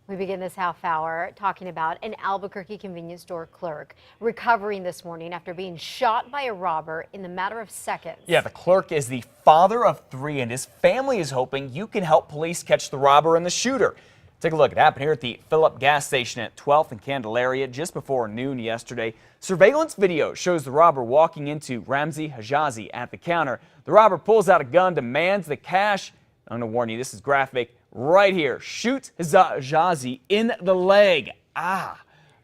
We begin this half hour talking about an Albuquerque convenience store clerk recovering this morning after being shot by a robber in the matter of seconds. Yeah, the clerk is the father of 3 and his family is hoping you can help police catch the robber and the shooter. Take a look. It happened here at the Phillip gas station at 12th and Candelaria just before noon yesterday. Surveillance video shows the robber walking into Ramzi Hajazi at the counter. The robber pulls out a gun, demands the cash. I'm going to warn you, this is graphic. Right here, shoots Hajazi in the leg. The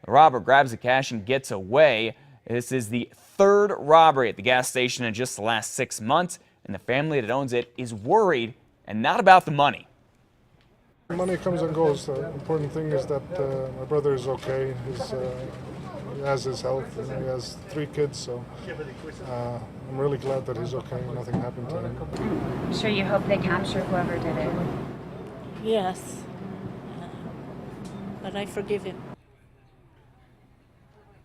robber grabs the cash and gets away. This is the 3rd robbery at the gas station in just the last 6 months, and the family that owns it is worried and not about the money. Money comes and goes. The important thing is that my brother is okay. He has his health, and he has 3 kids, so I'm really glad that he's okay. Nothing happened to him. I'm sure you hope they capture whoever did it. Yes, but I forgive him.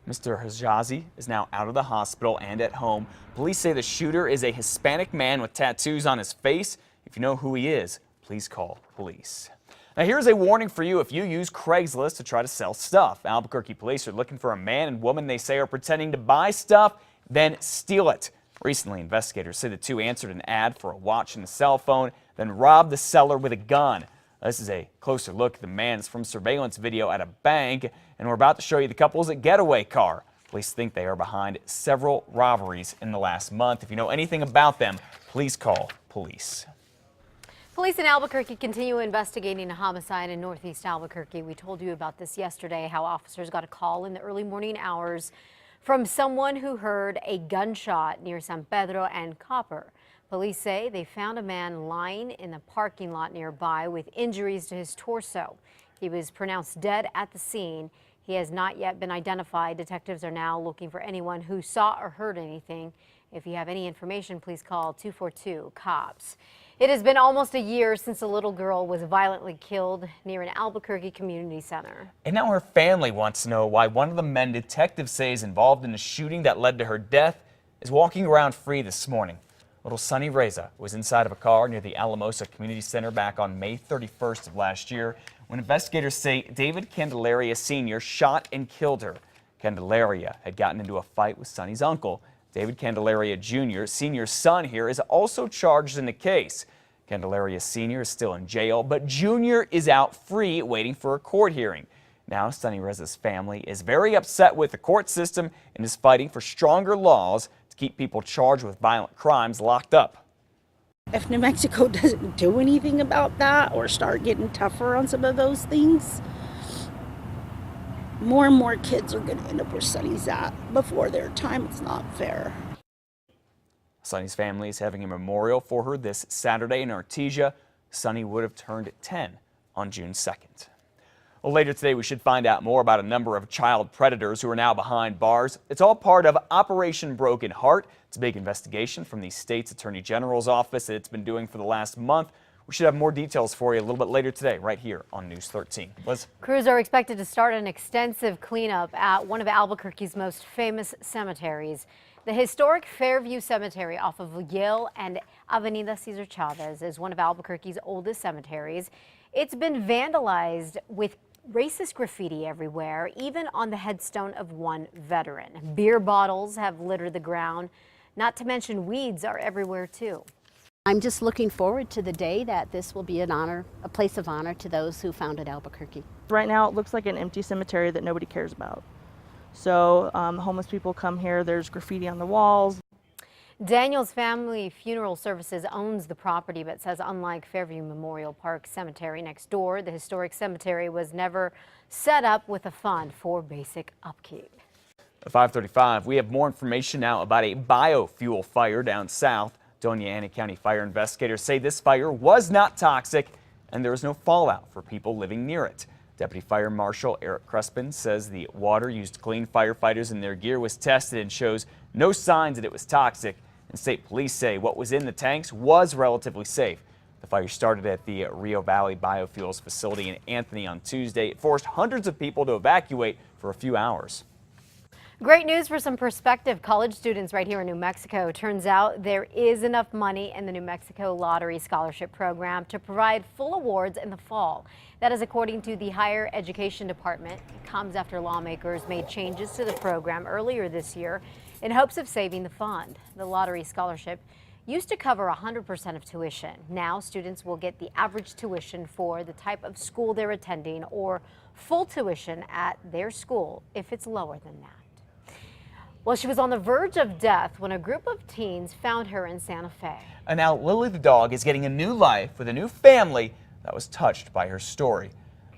Mr. Hajazi is now out of the hospital and at home. Police say the shooter is a Hispanic man with tattoos on his face. If you know who he is, please call police. Now here's a warning for you if you use Craigslist to try to sell stuff. Albuquerque police are looking for a man and woman they say are pretending to buy stuff, then steal it. Recently, investigators say the 2 answered an ad for a watch and a cell phone, then robbed the seller with a gun. This is a closer look at the man. It's from surveillance video at a bank, and we're about to show you the couple's getaway car. Police think they are behind several robberies in the last month. If you know anything about them, please call police. Police in Albuquerque continue investigating a homicide in northeast Albuquerque. We told you about this yesterday, how officers got a call in the early morning hours from someone who heard a gunshot near San Pedro and Copper. Police say they found a man lying in the parking lot nearby with injuries to his torso. He was pronounced dead at the scene. He has not yet been identified. Detectives are now looking for anyone who saw or heard anything. If you have any information, please call 242-COPS. It has been almost a year since a little girl was violently killed near an Albuquerque community center. And now her family wants to know why one of the men detectives say is involved in the shooting that led to her death is walking around free this morning. Little Sonny Reza was inside of a car near the Alamosa Community Center back on May 31st of last year when investigators say David Candelaria Sr. shot and killed her. Candelaria had gotten into a fight with Sonny's uncle. David Candelaria Jr., Sr.'s son here, is also charged in the case. Candelaria Sr. is still in jail, but Jr. is out free waiting for a court hearing. Now, Sonny Reza's family is very upset with the court system and is fighting for stronger laws to keep people charged with violent crimes locked up. If New Mexico doesn't do anything about that or start getting tougher on some of those things, more and more kids are going to end up where Sonny's at before their time. It's not fair. Sonny's family is having a memorial for her this Saturday in Artesia. Sonny would have turned 10 on June 2nd. Well, later today, we should find out more about a number of child predators who are now behind bars. It's all part of Operation Broken Heart. It's a big investigation from the state's Attorney General's office that it's been doing for the last month. We should have more details for you a little bit later today, right here on News 13. Liz? Crews are expected to start an extensive cleanup at one of Albuquerque's most famous cemeteries. The historic Fairview Cemetery off of Yale and Avenida Cesar Chavez is one of Albuquerque's oldest cemeteries. It's been vandalized with racist graffiti everywhere, even on the headstone of one veteran. Beer bottles have littered the ground, not to mention weeds are everywhere too. I'm just looking forward to the day that this will be an honor, a place of honor to those who founded Albuquerque. Right now it looks like an empty cemetery that nobody cares about. So homeless people come here, there's graffiti on the walls. Daniel's family funeral services owns the property, but says unlike Fairview Memorial Park Cemetery next door, the historic cemetery was never set up with a fund for basic upkeep. At 5:35, we have more information now about a biofuel fire down south. Doña Ana County fire investigators say this fire was not toxic and there was no fallout for people living near it. Deputy Fire Marshal Eric Crespin says the water used to clean firefighters and their gear was tested and shows no signs that it was toxic. And state police say what was in the tanks was relatively safe. The fire started at the Rio Valley Biofuels facility in Anthony on Tuesday. It forced hundreds of people to evacuate for a few hours. Great news for some prospective college students right here in New Mexico. Turns out there is enough money in the New Mexico Lottery Scholarship Program to provide full awards in the fall. That is according to the Higher Education Department. It comes after lawmakers made changes to the program earlier this year in hopes of saving the fund. The lottery scholarship used to cover 100% of tuition. Now students will get the average tuition for the type of school they're attending or full tuition at their school if it's lower than that. Well, she was on the verge of death when a group of teens found her in Santa Fe. And now Lily the dog is getting a new life with a new family that was touched by her story.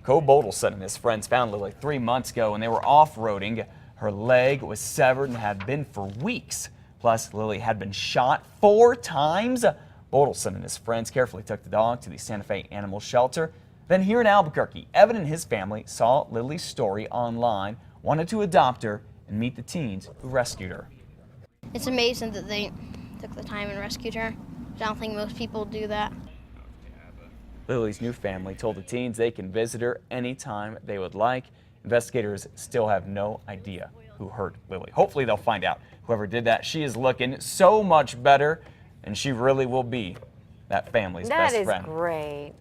Co Bodelson and his friends found Lily 3 months ago when they were off-roading. Her leg was severed and had been for weeks. Plus, Lily had been shot 4 times. Bodelson and his friends carefully took the dog to the Santa Fe Animal Shelter. Then here in Albuquerque, Evan and his family saw Lily's story online, wanted to adopt her, and meet the teens who rescued her. It's amazing that they took the time and rescued her. I don't think most people do that. Lily's new family told the teens they can visit her anytime they would like. Investigators still have no idea who hurt Lily. Hopefully they'll find out whoever did that. She is looking so much better, and she really will be that family's best friend. That is great.